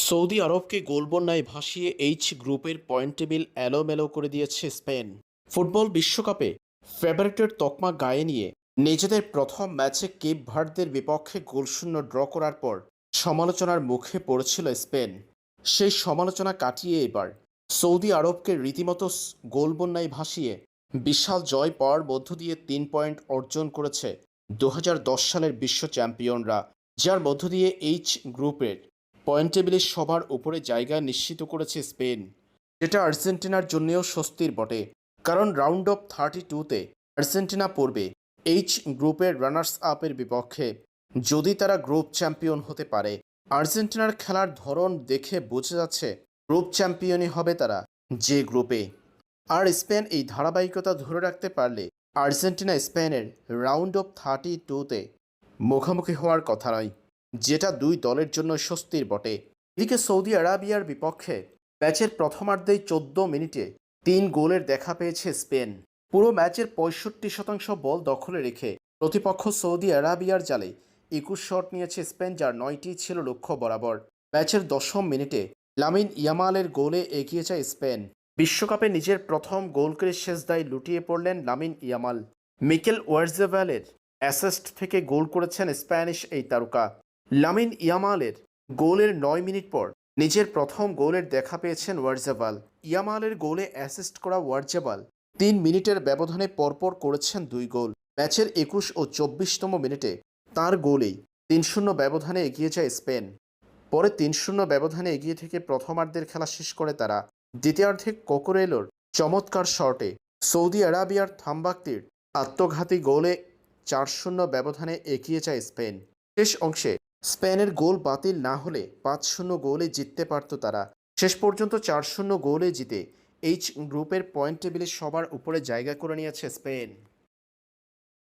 Saudi আরবকে গোলবন্যায় ভাসিয়ে H গ্রুপের point table এলোমেলো করে দিয়েছে স্পেন। ফুটবল বিশ্বকাপে ফেভারিটের তকমা গায়ে নিয়ে নিজেদের প্রথম ম্যাচে কেপ ভার্দের বিপক্ষে গোলশূন্য ড্র করার পর সমালোচনার মুখে পড়েছিল স্পেন। সেই সমালোচনা কাটিয়ে এবার সৌদি আরবকে রীতিমতো গোলবন্যায় ভাসিয়ে বিশাল জয় পাওয়ার মধ্য দিয়ে 3 পয়েন্ট অর্জন করেছে 2010 সালের বিশ্ব চ্যাম্পিয়নরা, যার মধ্য দিয়ে এইচ গ্রুপের পয়েন্ট টেবিলে সবার উপরে জায়গা নিশ্চিত করেছে স্পেন, যেটা আর্জেন্টিনার জন্যও স্বস্তির বটে। কারণ রাউন্ড অফ 32-তে আর্জেন্টিনা পড়বে এইচ গ্রুপের রানার্স আপের বিপক্ষে। যদি তারা গ্রুপ চ্যাম্পিয়ন হতে পারে, আর্জেন্টিনার খেলার ধরন দেখে বোঝা যাচ্ছে গ্রুপ চ্যাম্পিয়নই হবে তারা যে গ্রুপে। আর স্পেন এই ধারাবাহিকতা ধরে রাখতে পারলে আর্জেন্টিনা স্পেনের রাউন্ড অফ 32-তে মুখোমুখি হওয়ার কথা নয়, যেটা দুই দলের জন্য স্বস্তির বটে। এদিকে সৌদি আরাবিয়ার বিপক্ষে ম্যাচের প্রথমার্ধেই 14 মিনিটে 3 গোলের দেখা পেয়েছে স্পেন। পুরো ম্যাচের 65% বল দখলে রেখে প্রতিপক্ষ সৌদি আরাবিয়ার জালে 21 শট নিয়েছে স্পেন, যার 9টি ছিল লক্ষ্য বরাবর। ম্যাচের 10 মিনিটে লামিন ইয়ামালের গোলে এগিয়ে যায় স্পেন। বিশ্বকাপে নিজের প্রথম গোল করে শেষ দায় লুটিয়ে পড়লেন লামিন ইয়ামাল। মিকেল ওয়ারজেভালের অ্যাসিস্ট থেকে গোল করেছেন স্প্যানিশ এই তারকা। লামিন ইয়ামালের গোলের 9 মিনিট পর নিজের প্রথম গোলের দেখা পেয়েছেন ওয়ারজেভাল। ইয়ামালের গোলে অ্যাসিস্ট করা ওয়ারজেভাল 3 মিনিটের ব্যবধানে পরপর করেছেন 2 গোল। ম্যাচের 21 ও 24তম মিনিটে তার গোলেই 3-0 ব্যবধানে এগিয়ে যায় স্পেন। পরে 3-0 ব্যবধানে এগিয়ে থেকে প্রথমার্ধের খেলা শেষ করে তারা। দ্বিতীয়ার্ধে কোকোরেলোর চমৎকার শটে সৌদি আরাবিয়ার থাম্বাক্তির আত্মঘাতী গোলে 4-0 ব্যবধানে এগিয়ে যায় স্পেন। শেষ অংশে স্পেনের গোল বাতিল না হলে 5-0 গোলে জিততে পারত তারা। শেষ পর্যন্ত 4-0 গোলে জিতে এইচ গ্রুপের পয়েন্ট টেবিলে সবার উপরে জায়গা করে নিয়েছে স্পেন।